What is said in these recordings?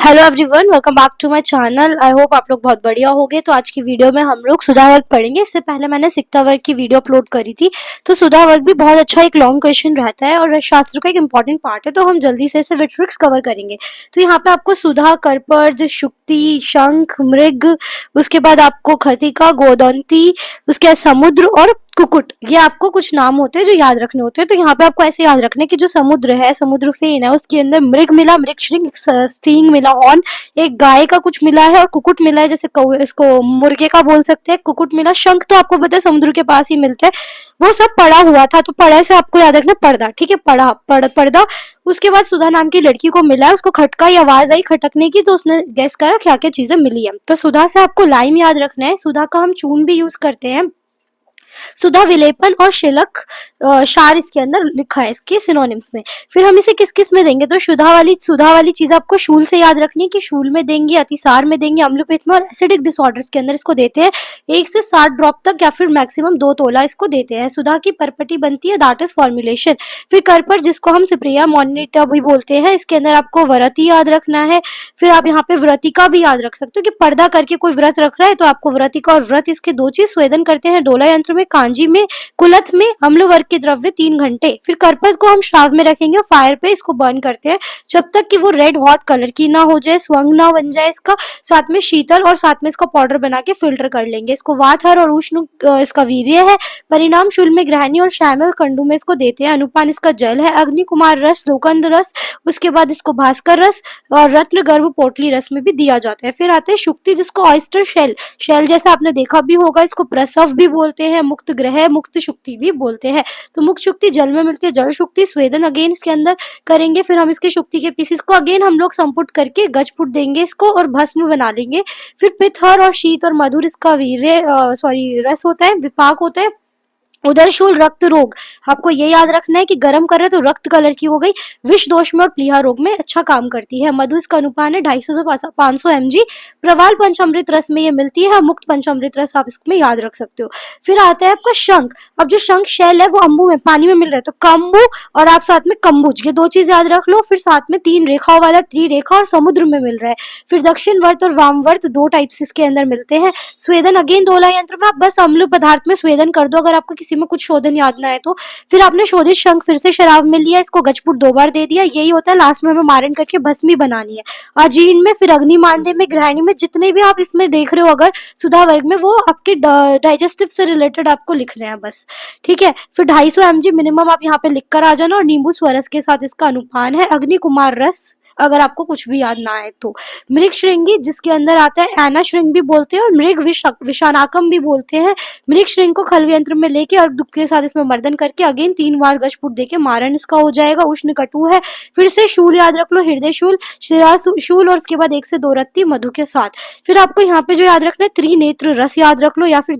Hello everyone, welcome back to my channel. I hope आप लोग बहुत बढ़िया होंगे। तो आज की वीडियो में हम लोग सुधा वर्ग पढ़ेंगे। इससे पहले मैंने सिक्ता वर्ग की वीडियो अपलोड करी थी। तो सुधा वर्ग भी बहुत अच्छा एक लॉन्ग क्वेश्चन रहता है और शास्त्र का एक इंपॉर्टेंट पार्ट है, तो हम जल्दी से इसे विद ट्रिक्स कवर करेंगे। तो यहाँ पे आपको सुधा, करपर्द, शुक्ति, शंख, मृग, उसके बाद आपको खतिका, गोदंती, उसके बाद समुद्र और कुकुट, ये आपको कुछ नाम होते हैं जो याद रखने होते हैं। तो यहाँ पे आपको ऐसे याद रखने कि जो समुद्र है, समुद्र फेन है, उसके अंदर मृग मिला, मृग श्रृंग, सिंह मिला, हॉर्न, एक गाय का कुछ मिला है और कुकुट मिला है, जैसे इसको मुर्गे का बोल सकते हैं। कुकुट मिला, शंख तो आपको पता है समुद्र के पास ही मिलता है। वो सब पड़ा हुआ था, तो पड़ा से आपको याद रखना पर्दा, ठीक है, पर्दा। उसके बाद सुधा नाम की लड़की को मिला है, उसको खटका की आवाज आई खटकने की, तो उसने गैस करा क्या क्या चीजें मिली है। तो सुधा से आपको लाइम याद रखना है। सुधा का हम चून भी यूज करते हैं। सुधा विलेपन और शिलक शार इसके अंदर लिखा है इसके सिनोनिम्स में। फिर हम इसे किस किस में देंगे, तो सुधा वाली चीज आपको शूल से याद रखनी है कि शूल में देंगे, अतिसार में देंगे, अम्लपित्त में और एसिडिक डिसऑर्डर्स के अंदर इसको देते हैं। 1 से 60 ड्रॉप तक या फिर मैक्सिमम 2 तोला इसको देते हैं। सुधा की परपटी बनती है, दैट इज फॉर्मुलेशन। फिर करपर, जिसको हम सिप्रिया मोनिटा भी बोलते हैं, इसके अंदर आपको वरती याद रखना है। फिर आप यहाँ पे व्रतिका भी याद रख सकते हो कि पर्दा करके कोई व्रत रख रहा है, तो आपको व्रतिका और व्रत, इसके 2 चीज स्वेदन करते हैं डोला यंत्र में, कांजी में, कुलथ में, अम्ल वर्ग के द्रव्य 3 घंटे। फिर करपत को हम श्राव में रखेंगे, फायर पे इसको बर्न करते हैं जब तक कि वो रेड हॉट कलर की ना हो जाए, स्वंग ना बन जाए इसका। साथ में शीतल और साथ में इसका पाउडर बना के फिल्टर कर लेंगे। इसको वात, हर और उष्ण इसका वीर्य है। परिणाम शूल में ग्रहणी और श्यामल कंडू में इसको देते हैं। अनुपान इसका जल है। अग्नि कुमार रस, लोकंद रस, उसके बाद इसको भास्कर रस और रत्न गर्भ पोटली रस में भी दिया जाता है। फिर आते हैं शुक्ति, जिसको ऑयस्टर शेल जैसा आपने देखा भी होगा, इसको प्रसव भी बोलते हैं, मुक्त ग्रह, मुक्त शुक्ति भी बोलते हैं। तो मुक्त शुक्ति जल में मिलती है, जल शुक्ति स्वेदन अगेन इसके अंदर करेंगे। फिर हम इसके शुक्ति के पीसेस को अगेन हम लोग संपुट करके गजपुट देंगे इसको और भस्म बना लेंगे। फिर पित्थर और शीत और मधुर इसका वीर्य रस होता है, विपाक होता है। उदरशूल रक्त रोग, आपको ये याद रखना है कि गर्म कर रहे तो रक्त कलर की हो गई। विष दोष में और प्लीहा रोग में अच्छा काम करती है। मधु इसका अनुपान है 250 से 500 mg। प्रवाल पंचामृत रस में ये मिलती है। मुक्त पंचामृत रस आप इसमें याद रख सकते हो। फिर आता है आपका शंख। अब जो शंख शैल है वो अम्बु में, पानी में मिल रहा है, तो कम्बु और आप साथ में कम्बुज, ये 2 चीज याद रख लो। फिर साथ में 3 रेखाओं वाला त्रिरेखा और समुद्र में मिल रहा है। फिर दक्षिण वर्त और वामवर्त 2 टाइप्स इसके अंदर मिलते हैं। स्वेदन अगेन डोला यंत्र में आप बस अम्ल पदार्थ में स्वेदन कर दो अगर आपको किसी में कुछ शोधन याद ना है तो। फिर आपने शोधित शंख फिर से शराब में लिया, इसको गजपुट 2 बार दे दिया। यही होता है, लास्ट में हमें मारण करके भस्मी बनानी है। अजीर्ण में, फिर अग्नि मानदेय में, ग्रहणी में, जितने भी आप इसमें देख रहे हो अगर सुधा वर्ग में, वो आपके डाइजेस्टिव से रिलेटेड आपको लिखने हैं बस, ठीक है। फिर 250 mg मिनिमम आप यहाँ पे लिख कर आ जाना। और नींबू स्वरस के साथ इसका अनुपान है। अग्नि कुमार रस अगर आपको कुछ भी याद ना आए तो। मृग श्रृंगी, जिसके अंदर आता है एना श्रृंग भी बोलते हैं और मृग विषानाकम भी बोलते हैं। मृग श्रृंग को खल यंत्र में लेके और दुख के साथ इसमें मर्दन करके अगेन 3 बार गजपुट देके मारण इसका हो जाएगा। उष्ण कटु है। फिर से शूल याद रख लो, हृदय शूल, शिरा शूल और उसके बाद 1 से 2 रत्ती मधु के साथ। फिर आपको यहाँ पे जो याद रखना है त्रिनेत्र रस याद रख लो, या फिर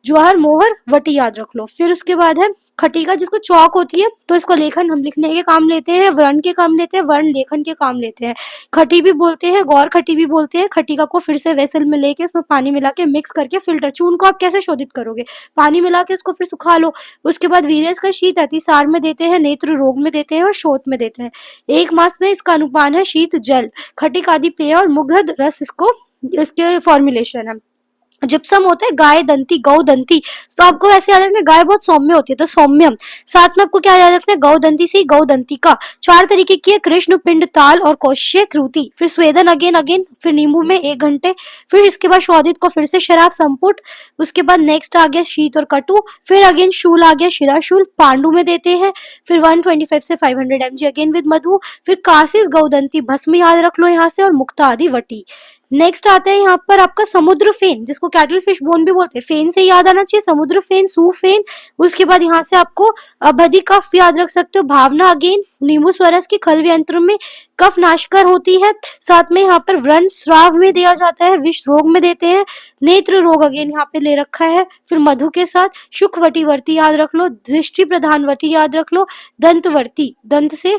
ज्वार मोहर वटी याद रख लो। फिर उसके बाद है खटिका, जिसको चौक होती है, तो इसको लेखन हम लिखने के काम लेते हैं, वर्ण के काम लेते हैं, वर्ण लेखन के काम लेते हैं। खटी भी बोलते हैं, गौर खटी भी बोलते हैं। खटिका को फिर से वेसल में लेके उसमें पानी मिला के मिक्स करके फिल्टर, चून को आप कैसे शोधित करोगे, पानी मिला के उसको फिर सुखा लो। उसके बाद वीर्य का शीत अतिसार में देते हैं, नेत्र रोग में देते हैं और शोथ में देते हैं। 1 मास में इसका अनुपान है शीत जल, खटिक आदि पेय और मुग्ध रस इसके फॉर्मुलेशन है। जिप्सम होता है गाय दंती, गौ दंती, तो आपको ऐसे याद रखना गाय बहुत सौम्य होती है, तो सौम्यम। साथ में आपको क्या याद रखना है, गौ दंती से गौ दंती का। 4 तरीके की है, कृष्ण, पिंड, ताल और कौश्य कृति। फिर स्वेदन अगेन, फिर नींबू में 1 घंटे। फिर इसके बाद शोधित को फिर से शराब संपुट। उसके बाद नेक्स्ट आ गया शीत और कटु। फिर अगेन शूल आ गया, शिराशूल पांडु में देते हैं। फिर 125 से 500 mg अगेन विद मधु। फिर कासिस गौदंती भस्म याद रख लो यहाँ से, और मुक्ता आदि वटी। नेक्स्ट आता है यहाँ पर आपका समुद्र फेन, जिसको कैटल फिश बोन भी बोलते हैं। फेन से याद आना चाहिए, समुद्र फेन, सुफेन। उसके बाद यहाँ से आपको अभधि कफ याद रख सकते हो। भावना अगेन नींबू स्वरस की खल यंत्र में कफ नाशकर होती है। साथ में यहाँ पर व्रण श्राव में दिया जाता है, विष रोग में देते हैं। नेत्र रोग अगेन यहाँ पे ले रखा है। फिर मधु के साथ शुकवटी वर्ती याद रख लो, दृष्टि प्रधान वटी याद रख लो, दंतवर्ती, दंत से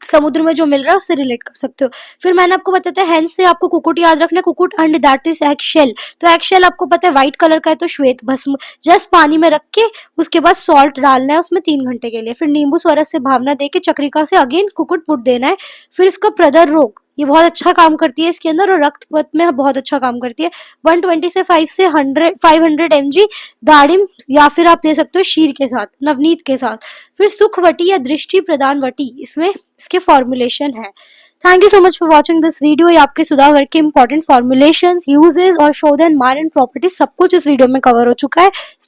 समुद्र में जो मिल रहा है उससे रिलेट कर सकते हो। फिर मैंने आपको बताया था हैंस से आपको कुकुट याद रखना है, कुकुट and that is egg shell. तो एग शेल आपको पता है व्हाइट कलर का है, तो श्वेत भस्म जस्ट पानी में रख के उसके बाद सॉल्ट डालना है उसमें 3 घंटे के लिए। फिर नींबू स्वरस से भावना दे के चक्रिका से अगेन कुकुट पुट देना है। फिर इसका प्रदर रोग, ये बहुत अच्छा काम करती है इसके अंदर, और रक्तपथ में बहुत अच्छा काम करती है। 120 से 500 mg दाड़िम, या फिर आप दे सकते हो शीर के साथ, नवनीत के साथ। फिर सुखवटी या दृष्टि प्रदान वटी, इसमें इसके फॉर्मुलेशन है। Thank you so much for watching this video. ये आपके सुधा वर्ग के इंपॉर्टेंट फॉर्मुलेशन, यूजेस और शोध एंड मार एंड प्रॉपर्टीज सब कुछ इस वीडियो में कवर हो चुका है।